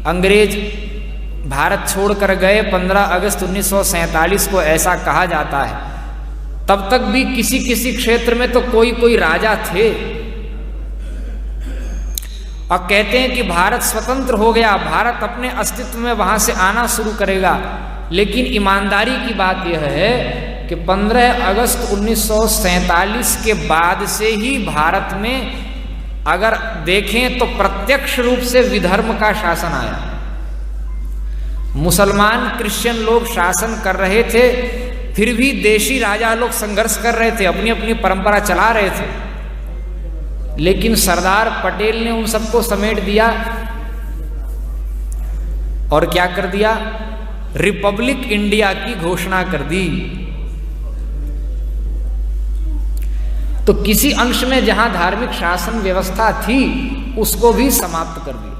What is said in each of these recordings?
अंग्रेज भारत छोड़कर गए 15 अगस्त 1947 को, ऐसा कहा जाता है। तब तक भी किसी किसी क्षेत्र में तो कोई कोई राजा थे, और कहते हैं कि भारत स्वतंत्र हो गया, भारत अपने अस्तित्व में वहां से आना शुरू करेगा। लेकिन ईमानदारी की बात यह है कि 15 अगस्त 1947 के बाद से ही भारत में अगर देखें तो प्रत्यक्ष रूप से विधर्म का शासन आया। मुसलमान क्रिश्चियन लोग शासन कर रहे थे, फिर भी देशी राजा लोग संघर्ष कर रहे थे, अपनी अपनी परंपरा चला रहे थे। लेकिन सरदार पटेल ने उन सबको समेट दिया और क्या कर दिया, रिपब्लिक इंडिया की घोषणा कर दी। तो किसी अंश में जहां धार्मिक शासन व्यवस्था थी उसको भी समाप्त कर दिया।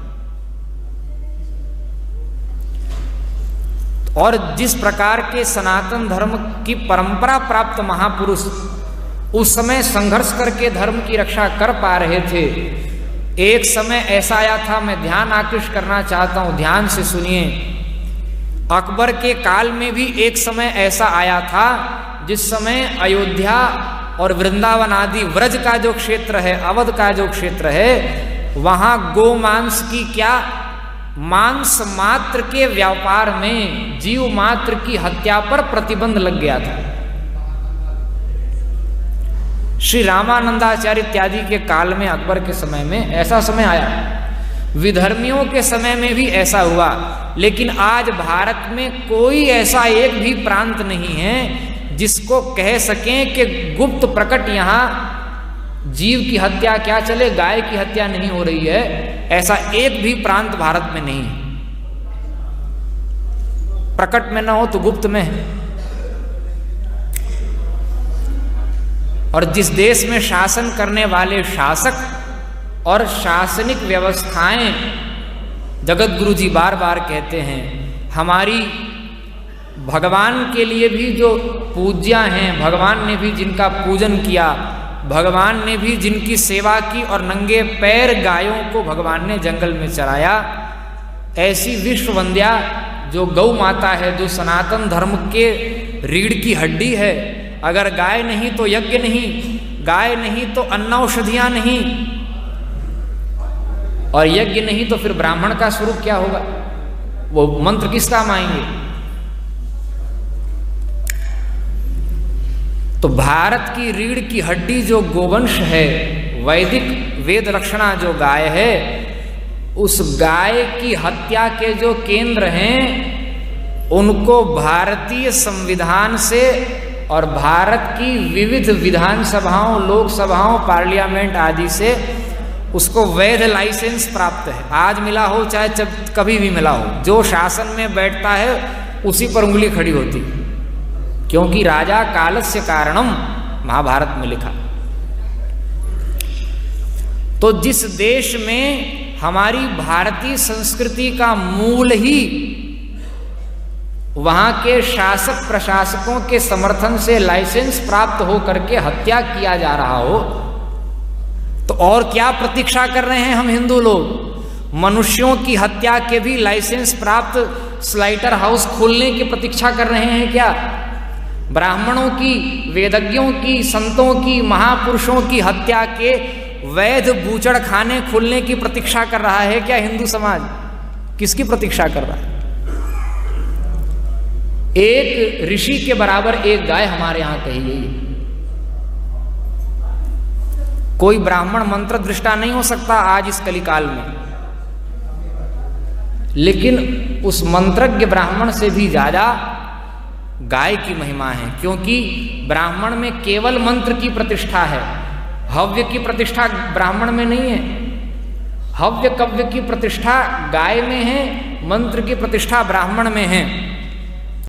और जिस प्रकार के सनातन धर्म की परंपरा प्राप्त महापुरुष उस समय संघर्ष करके धर्म की रक्षा कर पा रहे थे, एक समय ऐसा आया था, मैं ध्यान आकृष्ट करना चाहता हूं, ध्यान से सुनिए। अकबर के काल में भी एक समय ऐसा आया था जिस समय अयोध्या और वृंदावन आदि व्रज का जो क्षेत्र है, अवध का जो क्षेत्र है, वहां गोमांस की क्या, मांस मात्र के व्यापार में जीव मात्र की हत्या पर प्रतिबंध लग गया था। श्री रामानंदाचार्य इत्यादि के काल में, अकबर के समय में ऐसा समय आया, विधर्मियों के समय में भी ऐसा हुआ। लेकिन आज भारत में कोई ऐसा एक भी प्रांत नहीं है जिसको कह सकें कि गुप्त प्रकट यहां जीव की हत्या क्या चले, गाय की हत्या नहीं हो रही है, ऐसा एक भी प्रांत भारत में नहीं है। प्रकट में ना हो तो गुप्त में है। और जिस देश में शासन करने वाले शासक और शासनिक व्यवस्थाएं, जगत गुरु जी बार बार कहते हैं, हमारी भगवान के लिए भी जो पूज्या हैं, भगवान ने भी जिनका पूजन किया, भगवान ने भी जिनकी सेवा की और नंगे पैर गायों को भगवान ने जंगल में चराया, ऐसी विश्व वंद्या जो गौ माता है, जो सनातन धर्म के रीढ़ की हड्डी है, अगर गाय नहीं तो यज्ञ नहीं, गाय नहीं तो अन्नौषधियां नहीं, और यज्ञ नहीं तो फिर ब्राह्मण का स्वरूप क्या होगा, वो मंत्र किस काम आएंगे। तो भारत की रीढ़ की हड्डी जो गोवंश है, वैदिक वेद रक्षणा जो गाय है, उस गाय की हत्या के जो केंद्र हैं उनको भारतीय संविधान से और भारत की विविध विधानसभाओं, लोकसभाओं, पार्लियामेंट आदि से उसको वैध लाइसेंस प्राप्त है। आज मिला हो चाहे जब कभी भी मिला हो, जो शासन में बैठता है उसी पर उंगली खड़ी होती, क्योंकि राजा कालस्य कारणम महाभारत में लिखा। तो जिस देश में हमारी भारतीय संस्कृति का मूल ही वहां के शासक प्रशासकों के समर्थन से लाइसेंस प्राप्त हो करके हत्या किया जा रहा हो, तो और क्या प्रतीक्षा कर रहे हैं हम हिंदू लोग। मनुष्यों की हत्या के भी लाइसेंस प्राप्त स्लाइटर हाउस खोलने की प्रतीक्षा कर रहे हैं क्या। ब्राह्मणों की, वेदज्ञों की, संतों की, महापुरुषों की हत्या के वैध बूचड़ खाने खुलने की प्रतीक्षा कर रहा है क्या हिंदू समाज। किसकी प्रतीक्षा कर रहा है। एक ऋषि के बराबर एक गाय हमारे यहां कही गई है। कोई ब्राह्मण मंत्र दृष्टा नहीं हो सकता आज इस कलिकाल में, लेकिन उस मंत्रज्ञ ब्राह्मण से भी ज्यादा गाय की महिमा है, क्योंकि ब्राह्मण में केवल मंत्र की प्रतिष्ठा है, हव्य की प्रतिष्ठा ब्राह्मण में नहीं है। हव्य कव्य की प्रतिष्ठा गाय में है, मंत्र की प्रतिष्ठा ब्राह्मण में है।